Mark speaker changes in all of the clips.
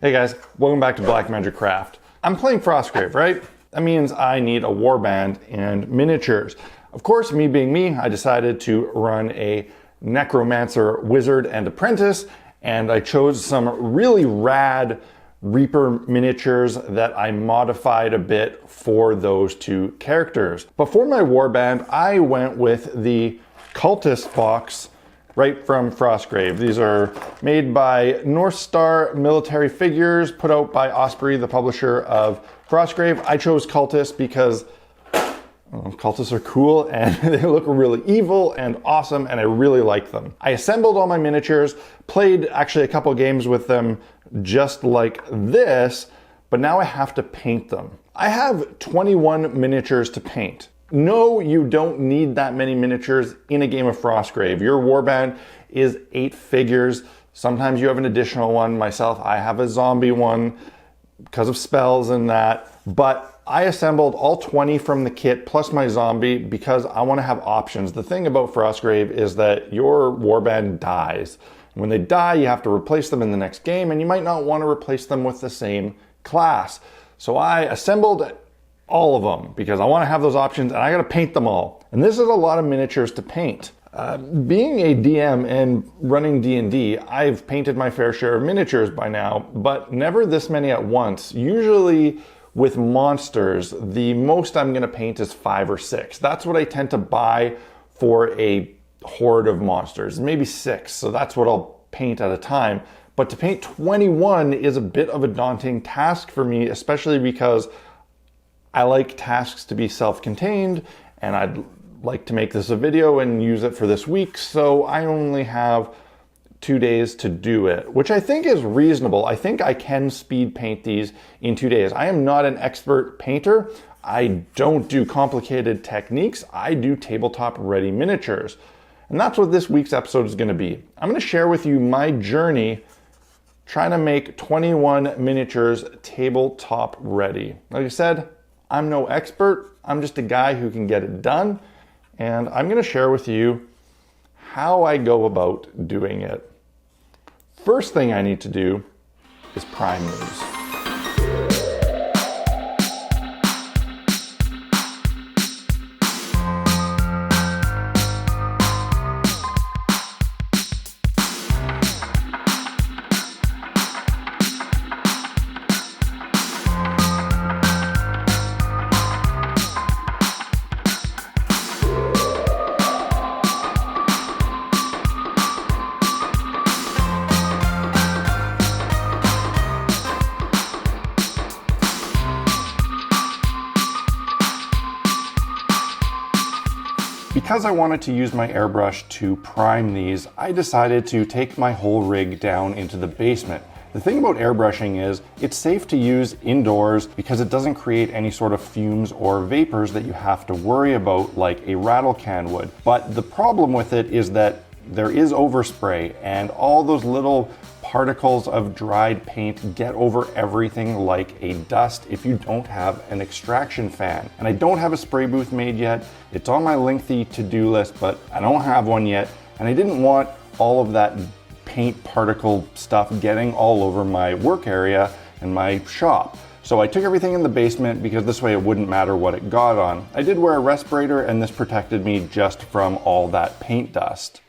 Speaker 1: Hey guys, welcome back to Black Magic Craft. I'm playing Frostgrave, right? That means I need a warband and miniatures. Of course, me being me, I decided to run a necromancer wizard and apprentice, and I chose some really rad Reaper miniatures that I modified a bit for those two characters. But for my warband, I went with the cultist box right from Frostgrave. These are made by North Star Military Figures, put out by Osprey, the publisher of Frostgrave. I chose cultists because cultists are cool and they look really evil and awesome, and I really like them. I assembled all my miniatures, played actually a couple games with them just like this, but now I have to paint them. I have 21 miniatures to paint. No, you don't need that many miniatures in a game of Frostgrave. Your warband is 8 figures. Sometimes you have an additional one. Myself, I have a zombie one because of spells and that. But I assembled all 20 from the kit plus my zombie because I want to have options. The thing about Frostgrave is that your warband dies. When they die, you have to replace them in the next game, and you might not want to replace them with the same class. So I assembled all of them because I want to have those options, and I got to paint them all. And this is a lot of miniatures to paint. Being a DM and running D&D, I've painted my fair share of miniatures by now, but never this many at once. Usually with monsters, the most I'm going to paint is 5 or 6. That's what I tend to buy for a horde of monsters, maybe 6. So that's what I'll paint at a time. But to paint 21 is a bit of a daunting task for me, especially because I like tasks to be self-contained, and I'd like to make this a video and use it for this week, so I only have 2 days to do it, which I think is reasonable. I think I can speed paint these in 2 days. I am not an expert painter. I don't do complicated techniques. I do tabletop ready miniatures. And that's what this week's episode is going to be. I'm going to share with you my journey trying to make 21 miniatures tabletop ready. Like I said, I'm no expert. I'm just a guy who can get it done. And I'm going to share with you how I go about doing it. First thing I need to do is prime these. Because I wanted to use my airbrush to prime these, I decided to take my whole rig down into the basement. The thing about airbrushing is it's safe to use indoors because it doesn't create any sort of fumes or vapors that you have to worry about like a rattle can would. But the problem with it is that there is overspray, and all those little particles of dried paint get over everything like a dust if you don't have an extraction fan. And I don't have a spray booth made yet. It's on my lengthy to-do list, but I don't have one yet. And I didn't want all of that paint particle stuff getting all over my work area and my shop. So I took everything in the basement because this way it wouldn't matter what it got on. I did wear a respirator, and this protected me just from all that paint dust.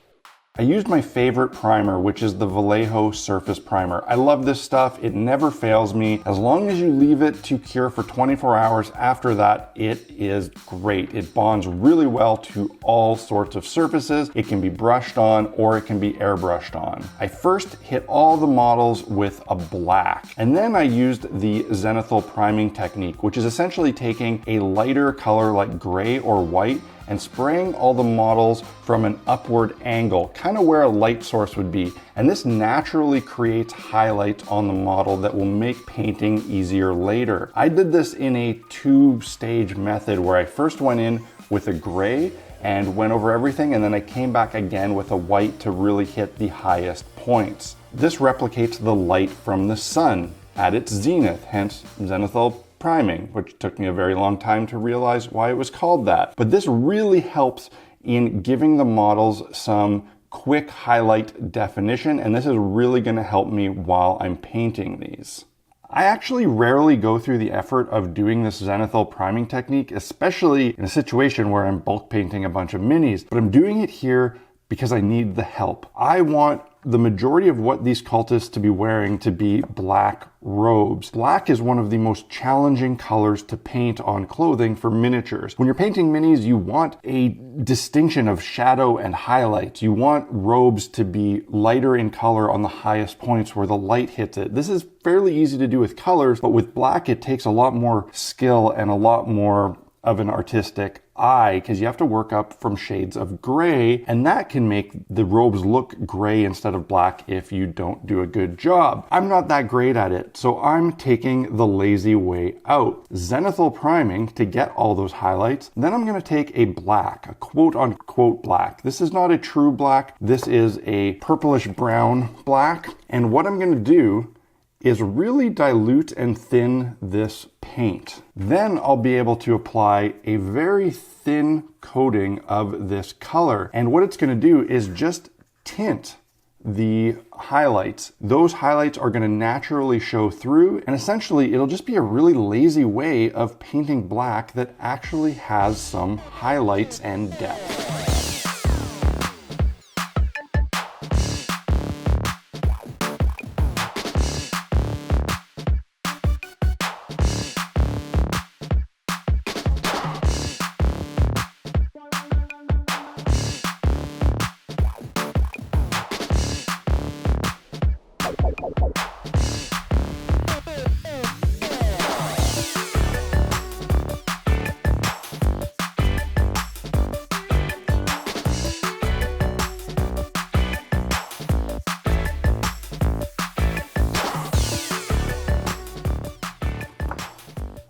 Speaker 1: I used my favorite primer, which is the Vallejo Surface Primer. I love this stuff. It never fails me. As long as you leave it to cure for 24 hours after that, it is great. It bonds really well to all sorts of surfaces. It can be brushed on or it can be airbrushed on. I first hit all the models with a black, and then I used the zenithal priming technique, which is essentially taking a lighter color like gray or white and spraying all the models from an upward angle, kind of where a light source would be. And this naturally creates highlights on the model that will make painting easier later. I did this in a 2-stage method where I first went in with a gray and went over everything, and then I came back again with a white to really hit the highest points. This replicates the light from the sun at its zenith, hence zenithal priming, which took me a very long time to realize why it was called that. But this really helps in giving the models some
Speaker 2: quick highlight definition, and this is really going to help me while I'm painting these. I actually rarely go through the effort of doing this zenithal priming technique, especially in a situation where I'm bulk painting a bunch of minis, but I'm doing it here because I need the help. I want the majority of what these cultists to be wearing to be black robes. Black is one of the most challenging colors to paint on clothing for miniatures. When you're painting minis, you want a distinction of shadow and highlights. You want robes to be lighter in color on the highest points where the light hits it. This is fairly easy to do with colors, but with black, it takes a lot more skill and a lot more of an artistic eye, because you have to work up from shades of gray, and that can make the robes look gray instead of black if you don't do a good job. I'm not that great at it, so I'm taking the lazy way out. Zenithal priming to get all those highlights. Then I'm going to take a black, a quote-unquote black. This is not a true black. This is a purplish brown black, and what I'm going to do is really dilute and thin this paint. Then I'll be able to apply a very thin coating of this color. And what it's gonna do is just tint the highlights. Those highlights are gonna naturally show through, and essentially it'll just be a really lazy way of painting black that actually has some highlights and depth.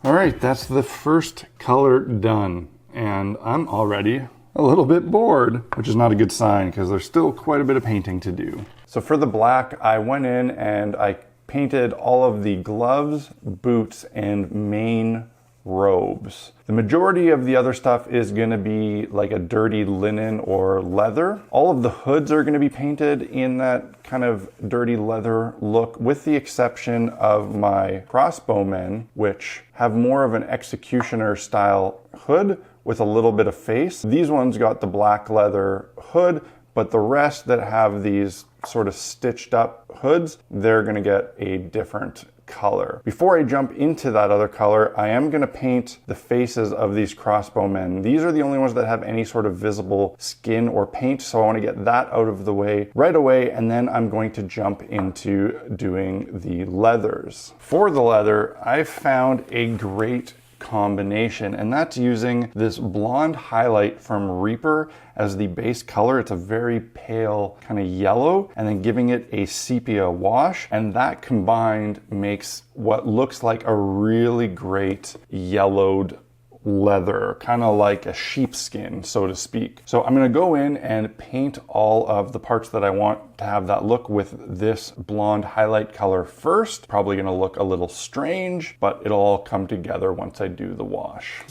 Speaker 2: All right, that's the first color done, and I'm already a little bit bored, which is not a good sign because there's still quite a bit of painting to do. So for the black, I went in and I painted all of the gloves, boots, and main robes. The majority of the other stuff is going to be like a dirty linen or leather. All of the hoods are going to be painted in that kind of dirty leather look, with the exception of my crossbowmen, which have more of an executioner style hood with a little bit of face. These ones got the black leather hood, but the rest that have these sort of stitched up hoods, they're going to get a different color. Before I jump into that other color, I am going to paint the faces of these crossbowmen. These are the only ones that have any sort of visible skin or paint, so I want to get that out of the way right away, and then I'm going to jump into doing the leathers. For the leather, I found a great combination, and that's using this blonde highlight from Reaper as the base color. It's a very pale kind of yellow, and then giving it a sepia wash, and that combined makes what looks like a really great yellowed leather, kind of like a sheepskin, so to speak. So I'm going to go in and paint all of the parts that I want to have that look with this blonde highlight color first. Probably going to look a little strange, but it'll all come together once I do the wash.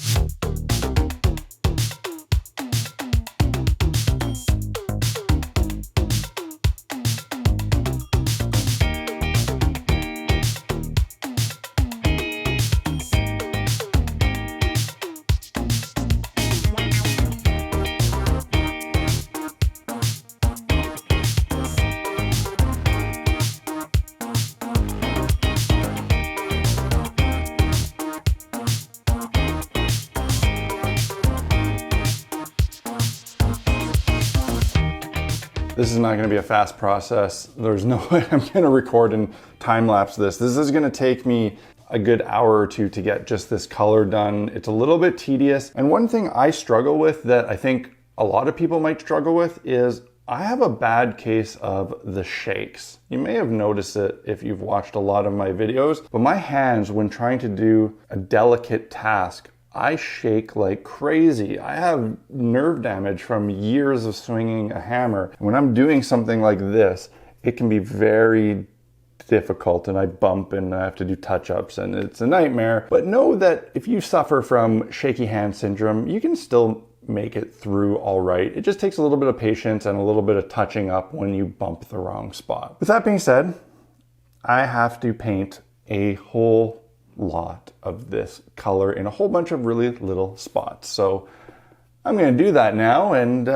Speaker 2: This is not going to be a fast process. There's no way I'm going to record and time lapse this. This is going to take me a good hour or two to get just this color done. It's a little bit tedious. And one thing I struggle with that I think a lot of people might struggle with is I have a bad case of the shakes. You may have noticed it if you've watched a lot of my videos, but my hands, when trying to do a delicate task, I shake like crazy. I have nerve damage from years of swinging a hammer. When I'm doing something like this, it can be very difficult, and I bump and I have to do touch-ups, and it's a nightmare. But know that if you suffer from shaky hand syndrome, you can still make it through all right. It just takes a little bit of patience and a little bit of touching up when you bump the wrong spot. With that being said, I have to paint a whole lot of this color in a whole bunch of really little spots. So I'm going to do that now, and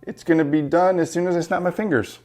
Speaker 2: it's going to be done as soon as I snap my fingers.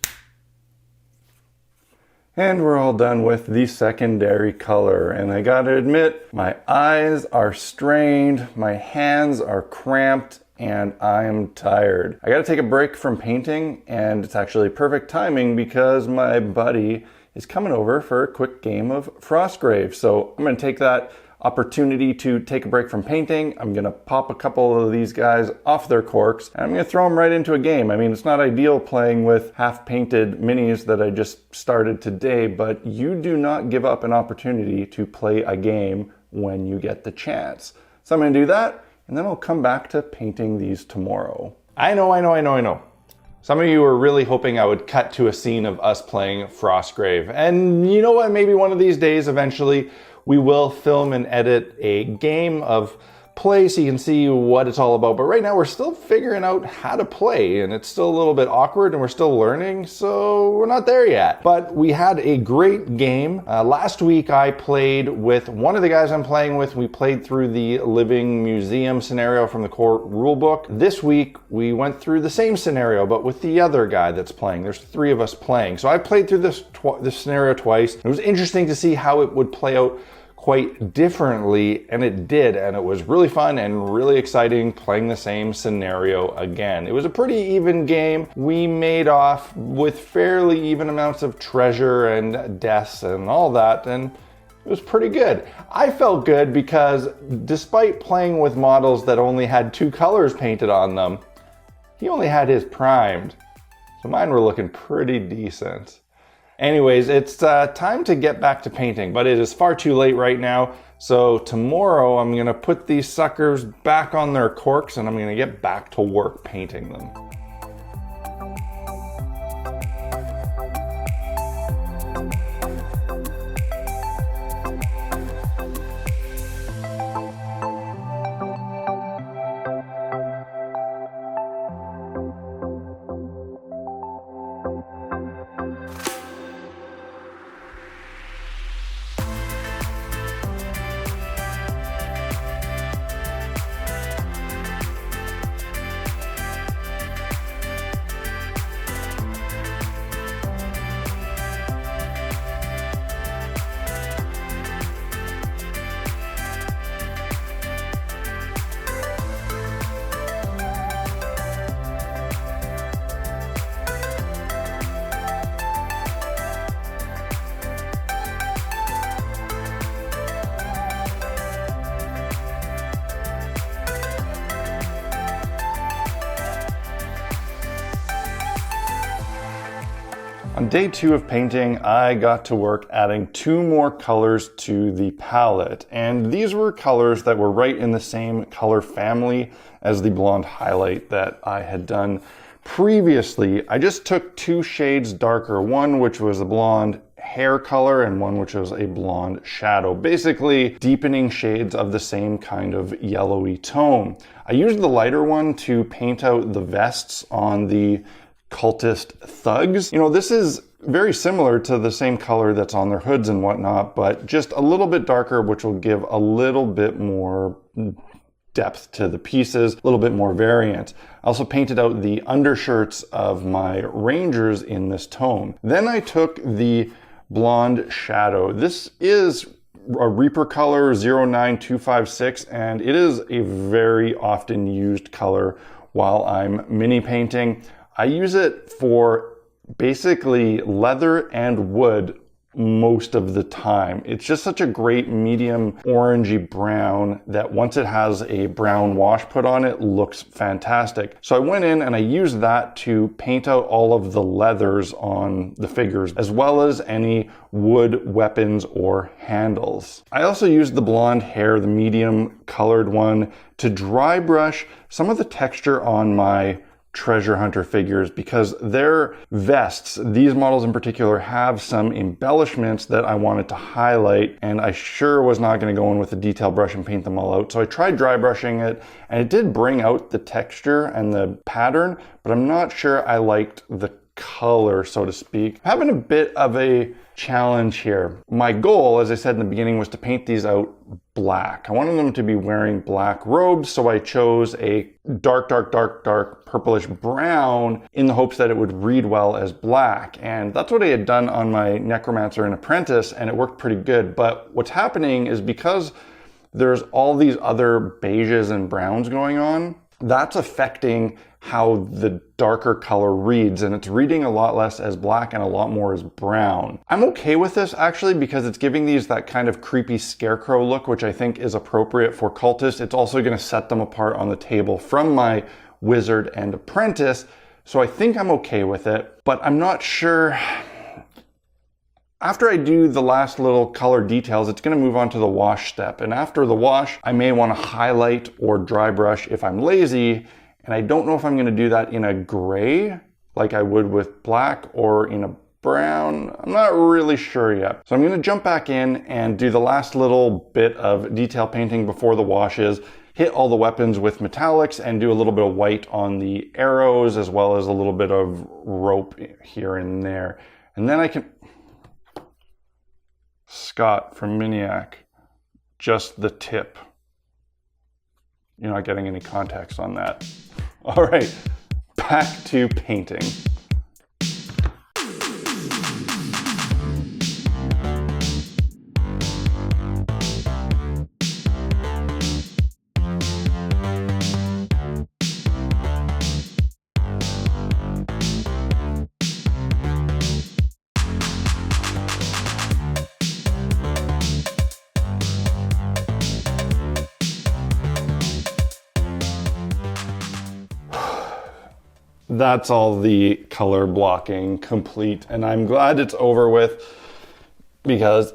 Speaker 2: And we're all done with the secondary color. And I gotta admit, my eyes are strained, my hands are cramped, and I'm tired. I gotta take a break from painting, and it's actually perfect timing because my buddy is coming over for a quick game of Frostgrave. So I'm gonna take that opportunity to take a break from painting. I'm gonna pop a couple of these guys off their corks, and I'm gonna throw them right into a game. I mean, it's not ideal playing with half-painted minis that I just started today, but you do not give up an opportunity to play a game when you get the chance. So I'm gonna do that, and then I'll come back to painting these tomorrow.
Speaker 1: I know. Some of you were really hoping I would cut to a scene of us playing Frostgrave. And you know what? Maybe one of these days, eventually, we will film and edit a game of play so you can see what it's all about. But right now we're still figuring out how to play, and it's still a little bit awkward and we're still learning, so we're not there yet. But we had a great game. Last week I played with one of the guys I'm playing with. We played through the living museum scenario from the core rulebook. This week we went through the same scenario but with the other guy that's playing. There's 3 of us playing. So I played through this scenario twice. It was interesting to see how it would play out quite differently, and it did, and it was really fun and really exciting playing the same scenario again. It was a pretty even game. We made off with fairly even amounts of treasure and deaths and all that, and it was pretty good. I felt good because despite playing with models that only had 2 colors painted on them, he only had his primed, so mine were looking pretty decent. Anyways, it's time to get back to painting, but it is far too late right now. So tomorrow I'm gonna put these suckers back on their corks and I'm gonna get back to work painting them. On day 2 of painting, I got to work adding 2 more colors to the palette. And these were colors that were right in the same color family as the blonde highlight that I had done previously. I just took 2 shades darker, one which was a blonde hair color and one which was a blonde shadow, basically deepening shades of the same kind of yellowy tone. I used the lighter one to paint out the vests on the cultist thugs. You know, this is very similar to the same color that's on their hoods and whatnot, but just a little bit darker, which will give a little bit more depth to the pieces, a little bit more variant. I also painted out the undershirts of my rangers in this tone. Then I took the blonde shadow. This is a Reaper color 09256, and it is a very often used color while I'm mini painting. I use it for basically leather and wood most of the time. It's just such a great medium orangey brown that once it has a brown wash put on it, looks fantastic. So I went in and I used that to paint out all of the leathers on the figures, as well as any wood weapons or handles. I also used the blonde hair, the medium colored one, to dry brush some of the texture on my
Speaker 2: treasure hunter figures because their vests, these models in particular, have some embellishments that I wanted to highlight, and I sure was not going to go in with a detail brush and paint them all out. So I tried dry brushing it, and it did bring out the texture and the pattern, but I'm not sure I liked the color, so to speak. I'm having a bit of a challenge here. My goal, as I said in the beginning, was to paint these out black. I wanted them to be wearing black robes, so I chose a dark purplish brown in the hopes that it would read well as black. And that's what I had done on my Necromancer and Apprentice, and it worked pretty good. But what's happening is because there's all these other beiges and browns going on, that's affecting how the darker color reads, and it's reading a lot less as black and a lot more as brown. I'm okay with this actually because it's giving these that kind of creepy scarecrow look, which I think is appropriate for cultists. It's also going to set them apart on the table from my wizard and apprentice, so I think I'm okay with it, but I'm not sure. After I do the last little color details, it's going to move on to the wash step, and after the wash, I may want to highlight or dry brush if I'm lazy. And I don't know if I'm going to do that in a gray like I would with black or in a brown. I'm not really sure yet. So I'm going to jump back in and do the last little bit of detail painting before the washes, hit all the weapons with metallics, and do a little bit of white on the arrows as well as a little bit of rope here and there. And then I can... Scott from Miniac, just the tip. You're not getting any context on that. All right, back to painting. That's all the color blocking complete, and I'm glad it's over with because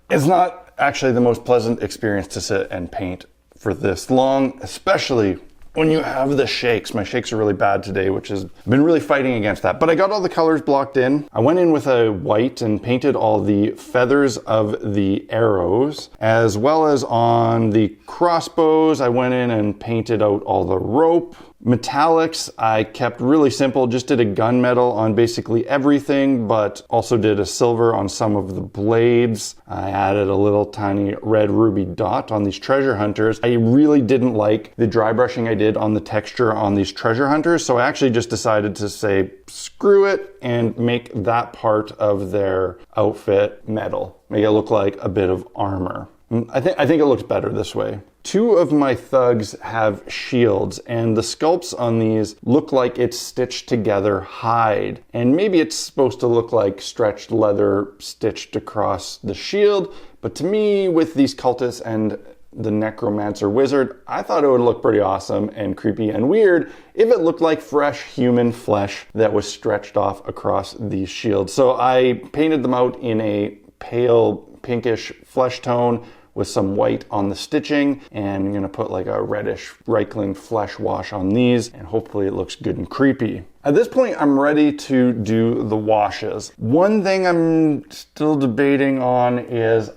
Speaker 2: it's not actually the most pleasant experience to sit and paint for this long, especially when you have the shakes. My shakes are really bad today, which has been really fighting against that. But I got all the colors blocked in. I went in with a white and painted all the feathers of the arrows, as well as on the crossbows. I went in and painted out all the rope. Metallics, I kept really simple, just did a gunmetal on basically everything, but also did a silver on some of the blades. I added a little tiny red ruby dot on these treasure hunters. I really didn't like the dry brushing I did on the texture on these treasure hunters, so I actually just decided to say, screw it, and make that part of their outfit metal. Make it look like a bit of armor. I think it looks better this way. Two of my thugs have shields, and the sculpts on these look like it's stitched together hide. And maybe it's supposed to look like stretched leather stitched across the shield, but to me, with these cultists and the Necromancer wizard, I thought it would look pretty awesome and creepy and weird if it looked like fresh human flesh that was stretched off across these shields. So I painted them out in a pale pinkish flesh tone with some white on the stitching, and I'm gonna put like a reddish Reichling flesh wash on these, and hopefully it looks good and creepy. At this point, I'm ready to do the washes. One thing I'm still debating on is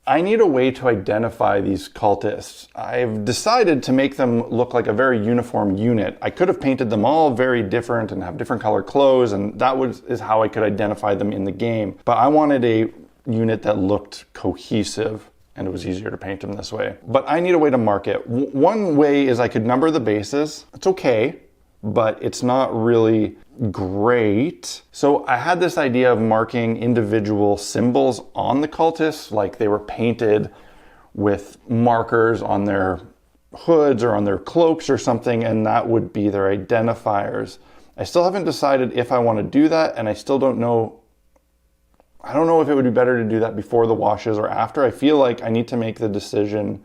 Speaker 2: I need a way to identify these cultists. I've decided to make them look like a very uniform unit. I could have painted them all very different and have different color clothes, and that is how I could identify them in the game. But I wanted a unit that looked cohesive, and it was easier to paint them this way. But I need a way to mark it. One way is I could number the bases. It's okay, but it's not really great. So I had this idea of marking individual symbols on the cultists, like they were painted with markers on their hoods or on their cloaks or something, and that would be their identifiers. I still haven't decided if I want to do that, and I still don't know. I don't know if it would be better to do that before the washes or after. I feel like I need to make the decision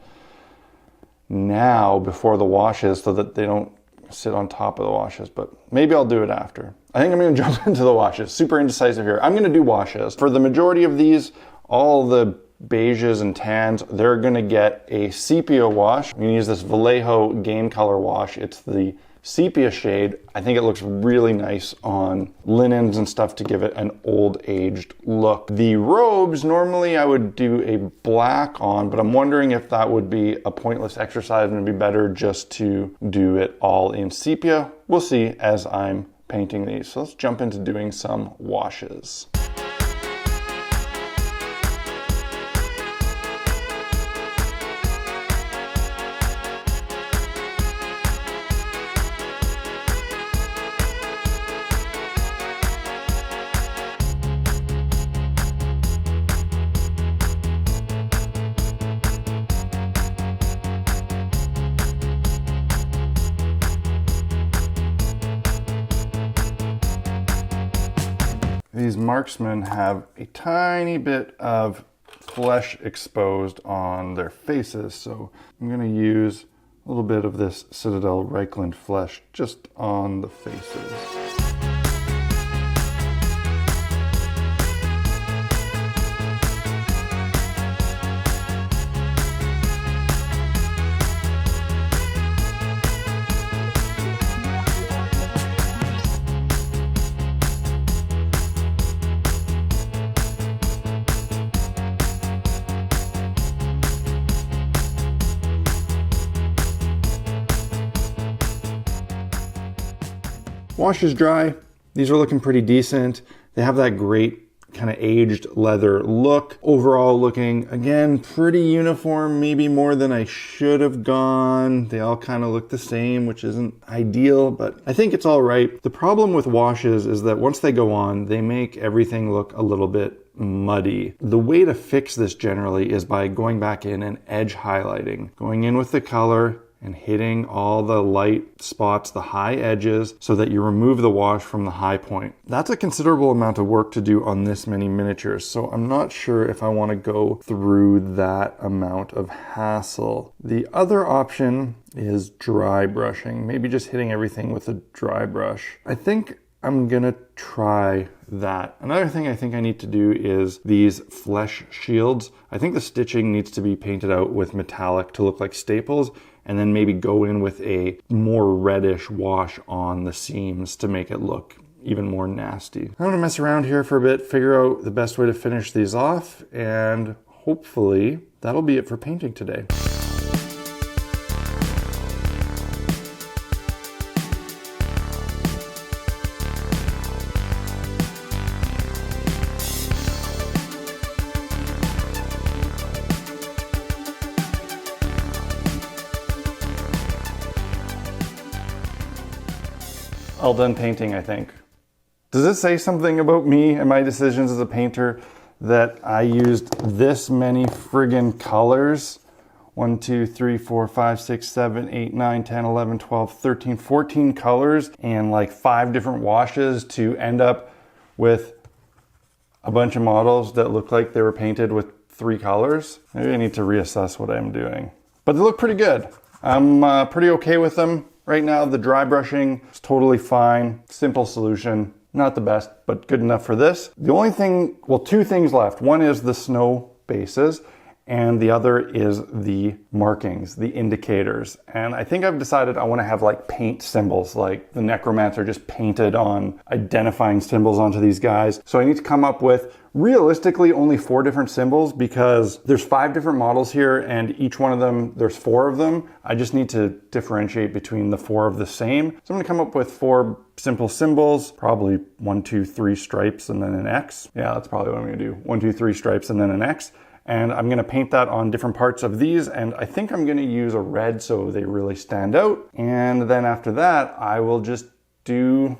Speaker 2: now before the washes so that they don't sit on top of the washes, but maybe I'll do it after. I think I'm going to jump into the washes. Super indecisive here. I'm going to do washes. For the majority of these, all the beiges and tans, they're going to get a sepia wash. I'm going to use this Vallejo Game Color wash. It's the
Speaker 1: sepia shade, I think it looks really nice on linens and stuff to give it an old aged look. The robes, normally I would do a black on, but I'm wondering if that would be a pointless exercise and it'd be better just to do it all in sepia. We'll see as I'm painting these. So let's jump into doing some washes. These marksmen have a tiny bit of flesh exposed on their faces, so I'm going to use a little bit of this Citadel Reichland flesh just on the faces. Wash is dry. These are looking pretty decent. They have that great kind of aged leather look. Overall looking, again, pretty uniform, maybe more than I should have gone. They all kind of look the same, which isn't ideal, but I think it's all right. The problem with washes is that once they go on, they make everything look a little bit muddy. The way to fix this generally is by going back in and edge highlighting, going in with the color and hitting all the light spots, the high edges, so that you remove the wash from the high point. That's a considerable amount of work to do on this many miniatures, so I'm not sure if I want to go through that amount of hassle. The other option is dry brushing, maybe just hitting everything with a dry brush. I think I'm gonna try that. Another thing I think I need to do is these flesh shields. I think the stitching needs to be painted out with metallic to look like staples, and then maybe go in with a more reddish wash on the seams to make it look even more nasty. I'm gonna mess around here for a bit, figure out the best way to finish these off, and hopefully that'll be it for painting today. All done painting, I think. Does it say something about me and my decisions as a painter that I used this many friggin' colors? 1, 2, 3, 4, 5, 6, 7, 8, 9, 10, 11, 12, 13, 14 colors and like 5 different washes to end up with a bunch of models that look like they were painted with 3 colors? Maybe I need to reassess what I'm doing. But they look pretty good. I'm pretty okay with them. Right now, the dry brushing is totally fine. Simple solution. Not the best, but good enough for this. The only thing, well, 2 things left. One is the snow bases, and the other is the markings, the indicators. And I think I've decided I want to have like paint symbols, like the Necromancer just painted on identifying symbols onto these guys. So I need to come up with realistically only 4 different symbols because there's 5 different models here and each one of them, there's 4 of them. I just need to differentiate between the 4 of the same. So I'm gonna come up with 4 simple symbols, probably 1, 2, 3 stripes and then an X. Yeah, that's probably what I'm gonna do. 1, 2, 3 stripes and then an X. And I'm gonna paint that on different parts of these, and I think I'm gonna use a red so they really stand out. And then after that, I will just do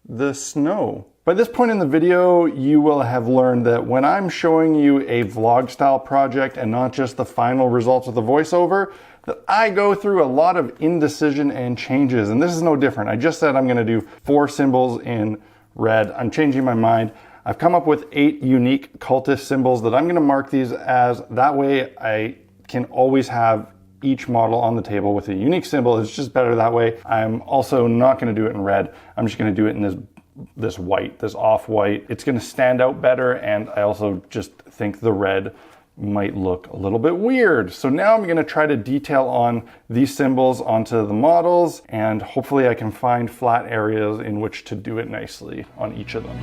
Speaker 1: the snow. By this point in the video, you will have learned that when I'm showing you a vlog style project and not just the final results of the voiceover, that I go through a lot of indecision and changes, and this is no different. I just said I'm gonna do 4 symbols in red. I'm changing my mind. I've come up with 8 unique cultist symbols that I'm gonna mark these as. That way I can always have each model on the table with a unique symbol. It's just better that way. I'm also not gonna do it in red. I'm just gonna do it in this white, this off-white. It's gonna stand out better, and I also just think the red
Speaker 2: might look a little bit weird. So now I'm gonna try to detail on these symbols onto the models, and hopefully I can find flat areas in which to do it nicely on each of them.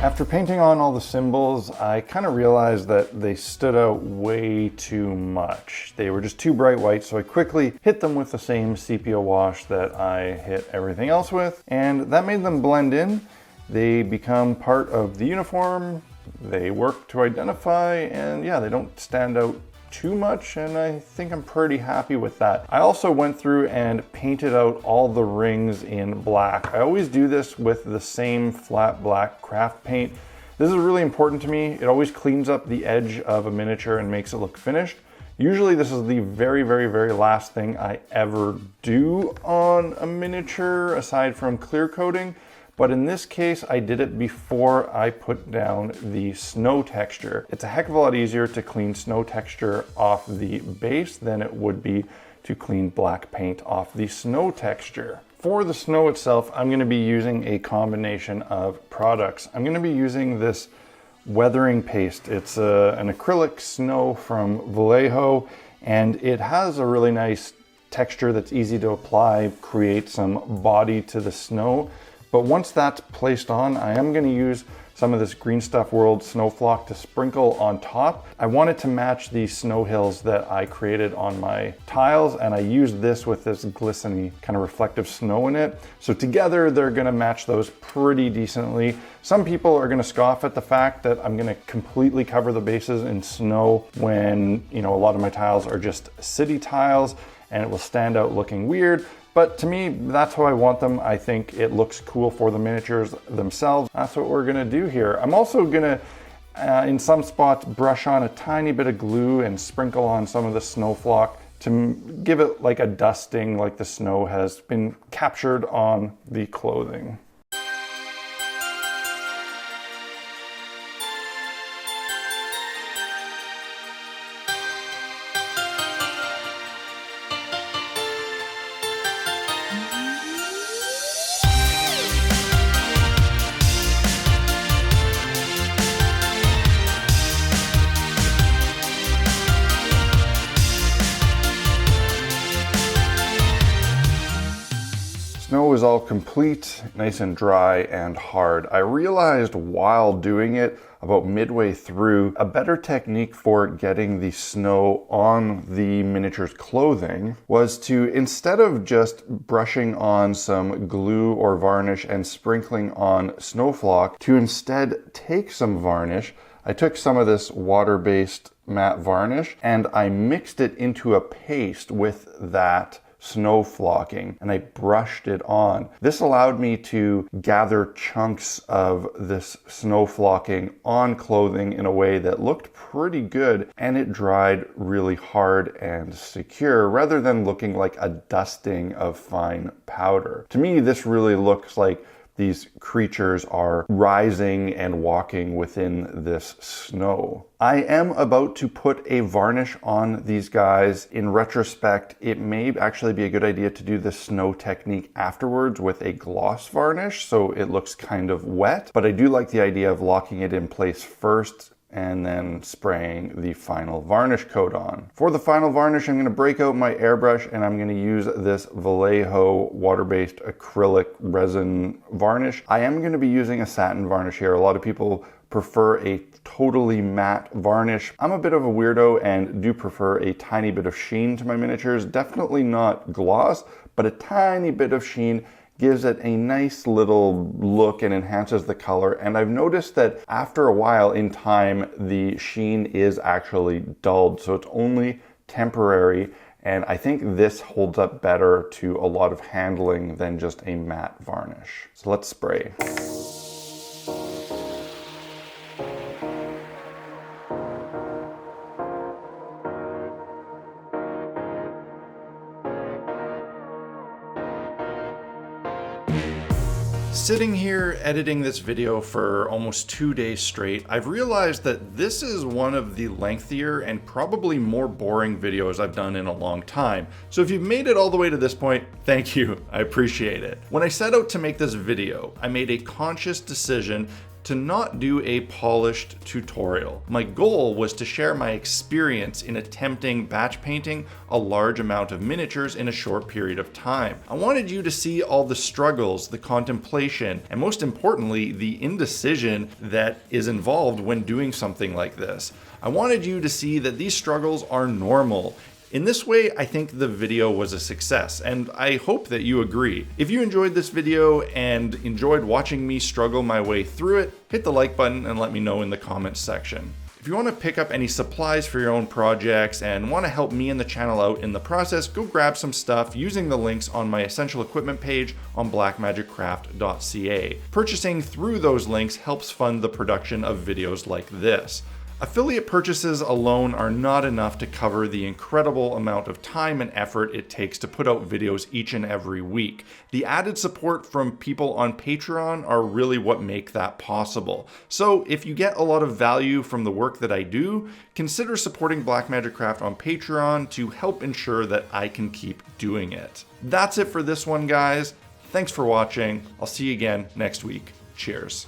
Speaker 2: After painting on all the symbols, I kind of realized that they stood out way too much. They were just too bright white, so I quickly hit them with the same sepia wash that I hit everything else with, and that made them blend in. They become part of the uniform, they work to identify, and yeah, they don't stand out too much, and I think I'm pretty happy with that. I also went through and painted out all the rings in black. I always do this with the same flat black craft paint. This is really important to me. It always cleans up the edge of a miniature and makes it look finished. Usually this is the very last thing I ever do on a miniature aside from clear coating. But in this case, I did it before I put down the snow texture. It's a heck of a lot easier to clean snow texture off the base than it would be to clean black paint off the snow texture. For the snow itself, I'm gonna be using a combination of products. I'm gonna be using this weathering paste. It's an acrylic snow from Vallejo, and it has a really nice texture that's easy to apply, create some body to the snow. But once that's placed on, I am going to use some of this Green Stuff World snow flock to sprinkle on top. I want it to match the snow hills that I created on my tiles, and I used this with this glistening kind of reflective snow in it. So together they're going to match those pretty decently. Some people are going to scoff at the fact that I'm going to completely cover the bases in snow when, you know, a lot of my tiles are just city tiles and it will stand out looking weird. But to me, that's how I want them. I think it looks cool for the miniatures themselves. That's what we're gonna do here. I'm also gonna, in some spots, brush on a tiny bit of glue and sprinkle on some of the snow flock to give it like a dusting, like the snow has been captured on the clothing. Snow is all complete, nice and dry and hard. I realized while doing it about midway through, a better technique for getting the snow on the miniature's clothing was to, instead of just brushing on some glue or varnish and sprinkling on snow flock, to instead take some varnish. I took some of this water-based matte varnish and I mixed it into a paste with that snow flocking, and I brushed it on. This allowed me to gather chunks of this snow flocking on clothing in a way that looked pretty good, and it dried really hard and secure rather than looking like a dusting of fine powder. To me, this really looks like these creatures are rising and walking within this snow. I am about to put a varnish on these guys. In retrospect, it may actually be a good idea to do the snow technique afterwards with a gloss varnish so it looks kind of wet, but I do like the idea of locking it in place first and then spraying the final varnish coat on. For the final varnish, I'm gonna break out my airbrush and I'm gonna use this Vallejo water-based acrylic resin varnish. I am gonna be using a satin varnish here. A lot of people prefer a totally matte varnish. I'm a bit of a weirdo and do prefer a tiny bit of sheen to my miniatures. Definitely not gloss, but a tiny bit of sheen gives it a nice little look and enhances the color. And I've noticed that after a while in time, the sheen is actually dulled. So it's only temporary. And I think this holds up better to a lot of handling than just a matte varnish. So let's spray.
Speaker 1: Sitting here editing this video for almost 2 days straight, I've realized that this is one of the lengthier and probably more boring videos I've done in a long time. So if you've made it all the way to this point, thank you, I appreciate it. When I set out to make this video, I made a conscious decision to not do a polished tutorial. My goal was to share my experience in attempting batch painting a large amount of miniatures in a short period of time. I wanted you to see all the struggles, the contemplation, and most importantly, the indecision that is involved when doing something like this. I wanted you to see that these struggles are normal. In this way, I think the video was a success, and I hope that you agree. If you enjoyed this video and enjoyed watching me struggle my way through it, hit the like button and let me know in the comments section. If you want to pick up any supplies for your own projects and want to help me and the channel out in the process, go grab some stuff using the links on my essential equipment page on blackmagicraft.ca. Purchasing through those links helps fund the production of videos like this. Affiliate purchases alone are not enough to cover the incredible amount of time and effort it takes to put out videos each and every week. The added support from people on Patreon are really what make that possible. So if you get a lot of value from the work that I do, consider supporting Blackmagicraft on Patreon to help ensure that I can keep doing it. That's it for this one, guys. Thanks for watching. I'll see you again next week. Cheers.